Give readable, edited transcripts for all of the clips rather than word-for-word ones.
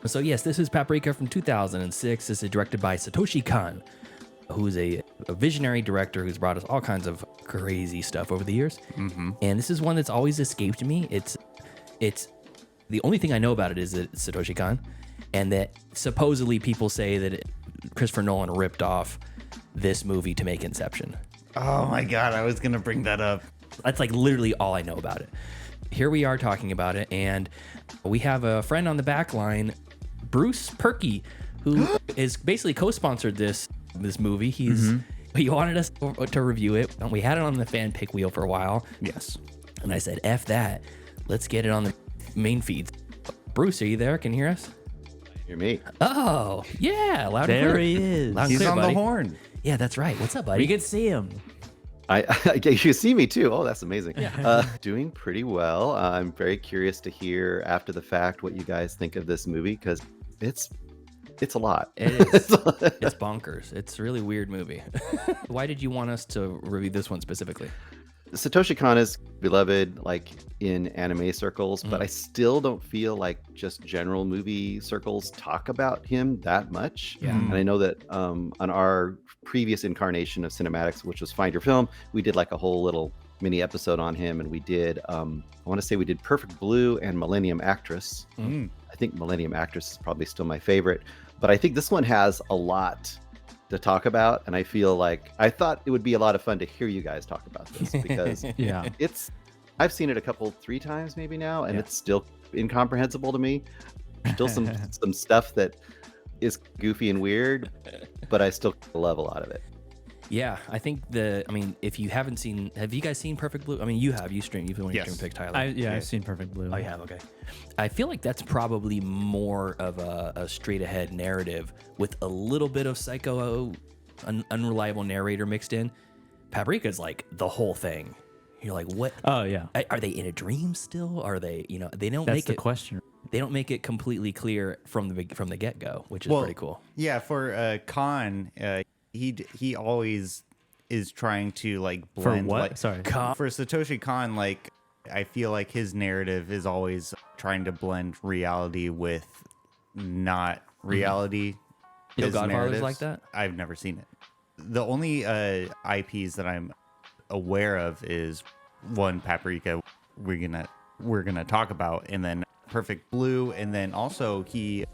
So yes, this is Paprika from 2006. This is directed by Satoshi Kon, who's a visionary director who's brought us all kinds of crazy stuff over the years. Mm-hmm. And this is one that's always escaped me. It's the only thing I know about it is that it's Satoshi Kon, and that supposedly people say that Christopher Nolan ripped off this movie to make Inception. Oh my God, I was going to bring that up. That's like literally all I know about it. Here we are talking about it, and we have a friend on the back line, Bruce Purkey, who is basically co-sponsored this movie. He wanted us to review it, and we had it on the fan pick wheel for a while. Yes. And I said, F that. Let's get it on the main feeds. Bruce, are you there? Can you hear us? Hear me? Oh, yeah. Loud and clear. There he is. Loud and He's clear, on buddy. the horn. Yeah, that's right. What's up, buddy? We can see him. You see me too. Oh, that's amazing. Doing pretty well. I'm very curious to hear after the fact what you guys think of this movie, because it's a lot. It is. It's bonkers. It's a really weird movie. Why did you want us to review this one specifically? Satoshi Kon is beloved like in anime circles, but I still don't feel like just general movie circles talk about him that much. Yeah. And I know that on our previous incarnation of Cinematics, which was Find Your Film, we did like a whole little mini episode on him, and we did I want to say we did Perfect Blue and Millennium Actress. I think Millennium Actress is probably still my favorite, but I think this one has a lot to talk about, and I feel like I thought it would be a lot of fun to hear you guys talk about this, because Yeah. I've seen it 3 times maybe now, and it's still incomprehensible to me. Still some stuff that is goofy and weird, but I still love a lot of it. Yeah, I think if you haven't seen, have you guys seen Perfect Blue? I mean, you've streamed your stream pick, Tyler. I've seen Perfect Blue. Oh, you have? Okay. I feel like that's probably more of a straight ahead narrative with a little bit of unreliable narrator mixed in. Paprika's like the whole thing. You're like, what? Oh yeah. Are they in a dream still? Are they, they don't That's make the it, question. they don't make it completely clear from the get go, which is pretty cool. Yeah, for Khan, he always is trying to like blend. For what? Like, Sorry. For Satoshi Kon, like I feel like his narrative is always trying to blend reality with not reality. No His Godfather's narratives, like that? I've never seen it. The only IPs that I'm aware of is one, Paprika, we're gonna talk about, and then Perfect Blue, and then also he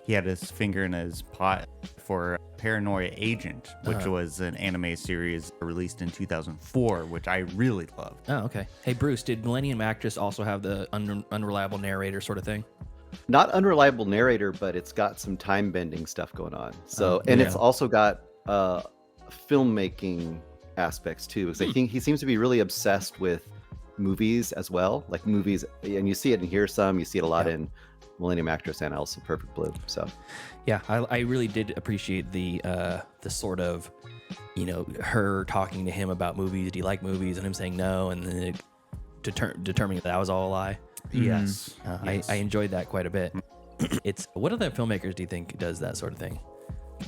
had his finger in his pot for Paranoia Agent, which was an anime series released in 2004, which I really loved. Oh, okay. Hey, Bruce, did Millennium Actress also have the unreliable narrator sort of thing? Not unreliable narrator, but it's got some time bending stuff going on. So, and it's also got filmmaking aspects too, because I think he seems to be really obsessed with movies as well, like movies, and you see it in here some, you see it a lot in Millennium Actress and also Perfect Blue. So yeah, I really did appreciate the sort of, her talking to him about movies. Do you like movies? And him saying no, and then determining that was all a lie. Yes. I enjoyed that quite a bit. What other filmmakers do you think does that sort of thing?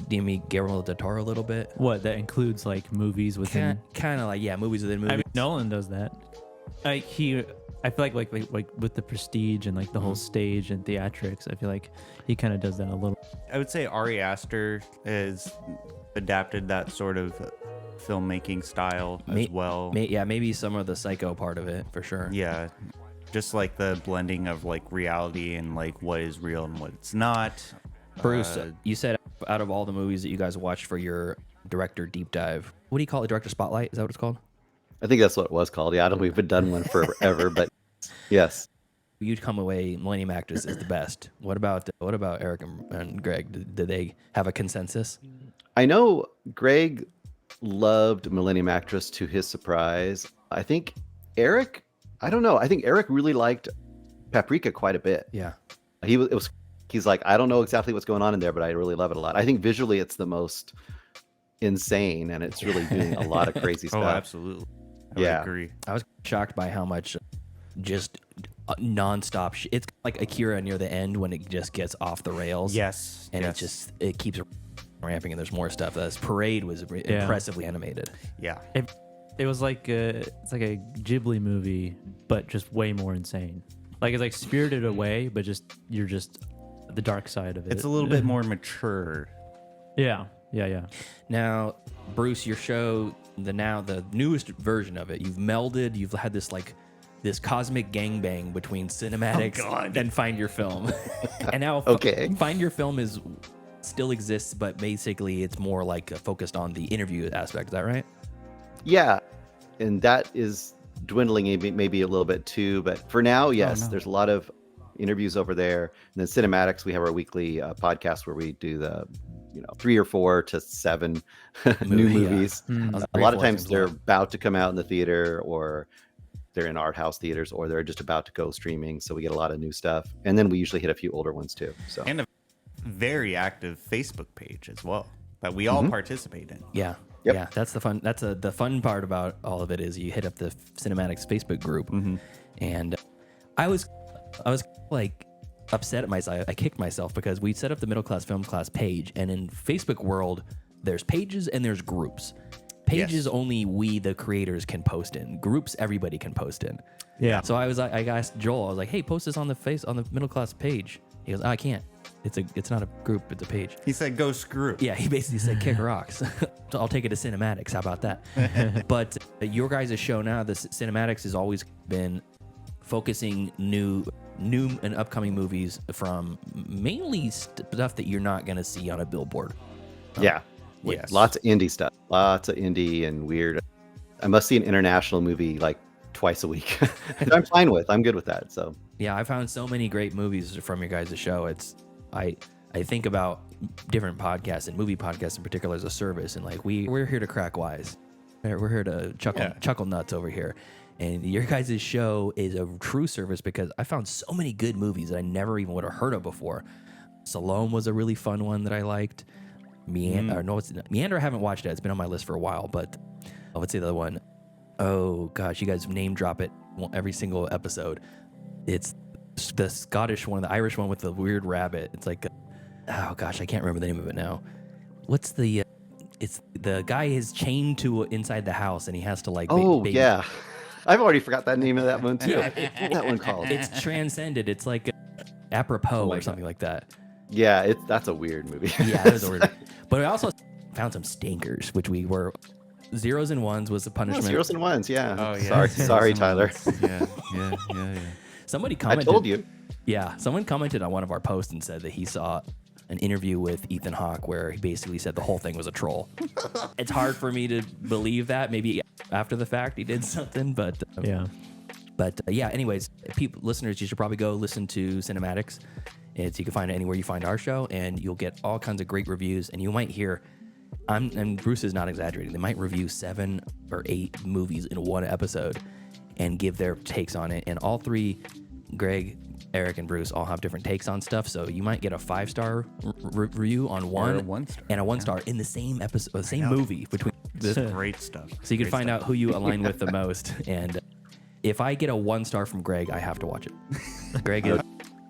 Do you mean Guillermo del Toro a little bit? What, that includes like movies within? Kind of like, movies within movies. I mean, Nolan does that. I feel like with the Prestige and like the whole stage and theatrics, I feel like he kind of does that a little. I would say Ari Aster has adapted that sort of filmmaking style as well. Maybe some of the psycho part of it for sure. Yeah, just like the blending of like reality and like what is real and what's not. Bruce, you said out of all the movies that you guys watched for your director deep dive, what do you call it? Director Spotlight? Is that what it's called? I think that's what it was called. Yeah, I don't know if we've done one forever, but yes. You'd come away, Millennium Actress is the best. What about Eric and Greg? Did they have a consensus? I know Greg loved Millennium Actress to his surprise. I think Eric, I don't know. I think Eric really liked Paprika quite a bit. Yeah. He's like, I don't know exactly what's going on in there, but I really love it a lot. I think visually it's the most insane, and it's really doing a lot of crazy stuff. Oh, absolutely. I would agree. I was shocked by how much just nonstop. It's like Akira near the end when it just gets off the rails. Yes. And it keeps ramping, and there's more stuff. This Parade was impressively animated. Yeah. It was like it's like a Ghibli movie, but just way more insane. Like it's like Spirited Away, but you're just the dark side of it. It's a little bit more mature. Yeah. Now, Bruce, your show, the newest version of it, you've had this cosmic gangbang between Cinemaddicts and Find Your Film. And now Okay. Find Your Film still exists, but basically it's more like focused on the interview aspect. Is that right? Yeah, and that is dwindling maybe a little bit too. But for now, yes, there's a lot of interviews over there. And then Cinematics, we have our weekly podcast where we do the 3 or 4 to 7 new movies. A lot of times they're about to come out in the theater, or they're in art house theaters, or they're just about to go streaming. So we get a lot of new stuff, and then we usually hit a few older ones too. So And a very active Facebook page as well that we all participate in. Yeah. Yep. Yeah, that's the fun. That's the fun part about all of it is you hit up the Cinematics Facebook group, and I was like upset at myself. I kicked myself because we set up the middle class film class page, and in Facebook world, there's pages and there's groups. Pages only we the creators can post in. Groups everybody can post in. Yeah. So I asked Joel. I was like, hey, post this on the middle class page. He goes, I can't. It's not a group. It's a page. He said, "Go screw." Yeah, he basically said kick rocks. So I'll take it to Cinematics. How about that? But your guys' show now, the Cinematics, has always been focusing new and upcoming movies from mainly stuff that you're not going to see on a billboard. yeah, Yes. lots of indie stuff, lots of indie and weird. I must see an international movie like twice a week. I'm fine with. I'm good with that. So Yeah, I found so many great movies from your guys' show. I think about different podcasts and movie podcasts in particular as a service, and like we're here to crack wise. We're here to chuckle nuts over here. And your guys' show is a true service because I found so many good movies that I never even would have heard of before. Salome was a really fun one that I liked. Meander, I haven't watched it. It's been on my list for a while, but what's the other one? Oh gosh, you guys name drop it every single episode. It's the Scottish one, the Irish one with the weird rabbit. It's like, oh gosh, I can't remember the name of it now. What's the? It's the guy is chained to inside the house and he has to like. yeah, I've already forgot that name of that one too. Yeah, What's that one called? It's transcended. It's like apropos or something like that. Yeah, that's a weird movie. Yeah, it was a weird. But I also found some stinkers, which we were zeros and ones was the punishment. Zeros and ones, yeah. Oh yeah. Sorry, Tyler. Yeah. Somebody I commented. told you. Yeah, someone commented on one of our posts and said that he saw an interview with Ethan Hawke where he basically said the whole thing was a troll. It's hard for me to believe that. Maybe after the fact he did something, but Yeah. But yeah, anyways, listeners, you should probably go listen to Cinematics. You can find it anywhere you find our show, and you'll get all kinds of great reviews. And you might hear, and Bruce is not exaggerating, they might review 7 or 8 movies in one episode and give their takes on it. And all 3, Greg, Eric, and Bruce, all have different takes on stuff. So you might get a 5-star review on one, Or a 1-star, and a 1-star in the same episode, the same movie between This is great stuff. so you can find out who you align with the most. And if I get a 1-star from Greg, I have to watch it.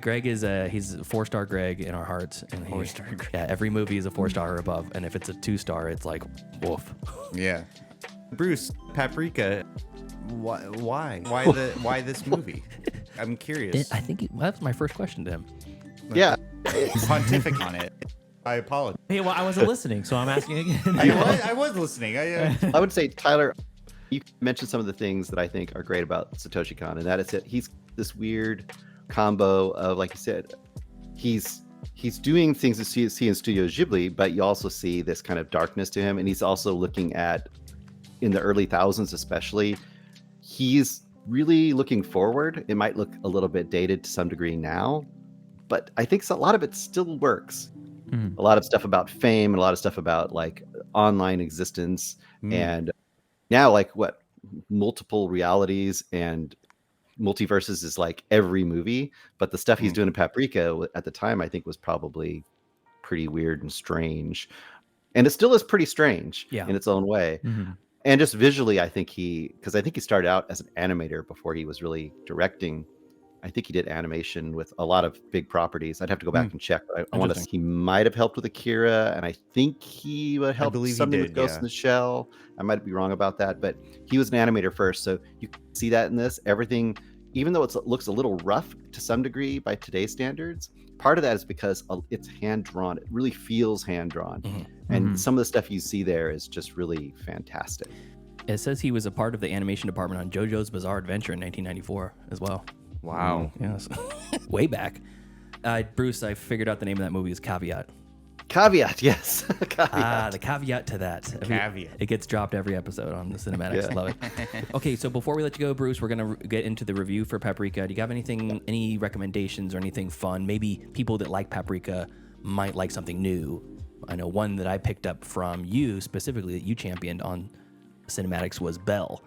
Greg is he's a 4-star Greg in our hearts. And 4-star Greg. Yeah, every movie is a 4-star or above. And if it's a 2-star, it's like, woof. Yeah. Bruce, Paprika, why why this movie? I'm curious. I think that was my first question to him. Yeah. Pontific on it. I apologize. Hey, well, I wasn't listening, so I'm asking again. I was listening. I would say, Tyler, you mentioned some of the things that I think are great about Satoshi Kon, and that is that he's this weird combo of, like you said, he's doing things that you see in Studio Ghibli, but you also see this kind of darkness to him, and he's also looking at, in the early thousands especially, he's really looking forward. It might look a little bit dated to some degree now, but I think a lot of it still works. A lot of stuff about fame and a lot of stuff about like online existence and now like what multiple realities and multiverses is like every movie, but the stuff he's doing in Paprika at the time I think was probably pretty weird and strange, and it still is pretty strange in its own way. And just visually, I think because I think he started out as an animator before he was really directing. I think he did animation with a lot of big properties. I'd have to go back and check. But I want to. He might have helped with Akira, and I think he would help something with Ghost in the Shell. I might be wrong about that, but he was an animator first, so you can see that in this. Everything, even though it looks a little rough to some degree by today's standards, part of that is because it's hand drawn. It really feels hand drawn. And some of the stuff you see there is just really fantastic. It says he was a part of the animation department on JoJo's Bizarre Adventure in 1994 as well. Wow. Yes. Way back. Bruce, I figured out the name of that movie is Caveat. Caveat, yes. Caveat. The caveat to that. Caveat. It gets dropped every episode on the Cinematics. Love it. Okay, so before we let you go, Bruce, we're going to get into the review for Paprika. Do you have any recommendations or anything fun? Maybe people that like Paprika might like something new. I know one that I picked up from you specifically that you championed on Cinematics was Belle.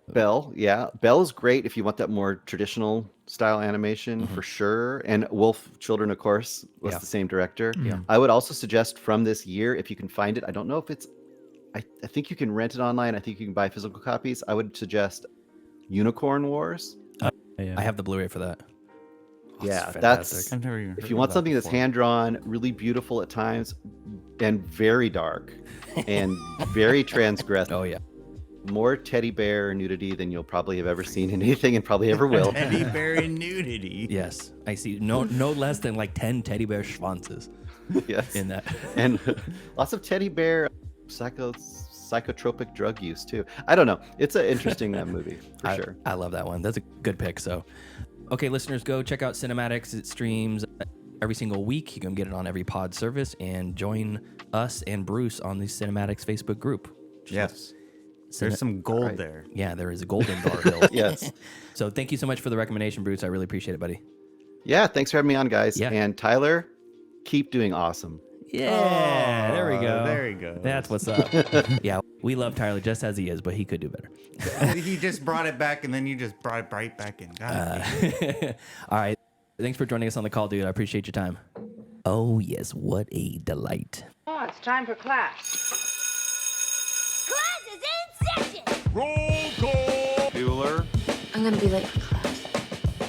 Belle, yeah. Belle is great if you want that more traditional style animation for sure. And Wolf Children, of course, was the same director. Yeah. I would also suggest from this year, if you can find it, I don't know if it's, I think you can rent it online. I think you can buy physical copies. I would suggest Unicorn Wars. I have the Blu-ray for that. Yeah, it's that's, fantastic. I've never even if heard you of want that something that's before. hand-drawn, really beautiful at times, and very dark, and very transgressive. Oh, yeah. More teddy bear nudity than you'll probably have ever seen in anything and probably ever will. Teddy bear and nudity. Yes. I see no less than like 10 teddy bear schwanzes Yes. in that. And lots of teddy bear psychotropic drug use too. I don't know. It's an interesting movie for sure. I love that one. That's a good pick. So, okay, listeners, go check out Cinematics. It streams every single week. You can get it on every pod service and join us and Bruce on the Cinematics Facebook group. Yes. There's some gold Right. there. Yeah, there is a golden bar hill. Yes. So thank you so much for the recommendation, Bruce. I really appreciate it, buddy. Yeah. Thanks for having me on, guys. Yeah. And Tyler, keep doing awesome. Yeah, there we go. There he goes. That's what's up. Yeah, we love Tyler just as he is, but he could do better. He just brought it back, and then you just brought it right back in. God. All right. Thanks for joining us on the call, dude. I appreciate your time. Oh, yes. What a delight. Oh, it's time for class. Class is in session! Roll call. Bueller. I'm gonna be late for class.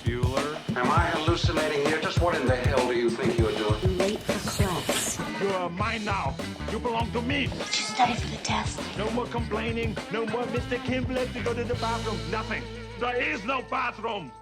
Bueller. Am I hallucinating here? Just what in the hell do you think you're doing? I'm late for class. You are mine now. You belong to me. Did you study for the test? No more complaining. No more Mr. Kimble to go to the bathroom. Nothing. There is no bathroom.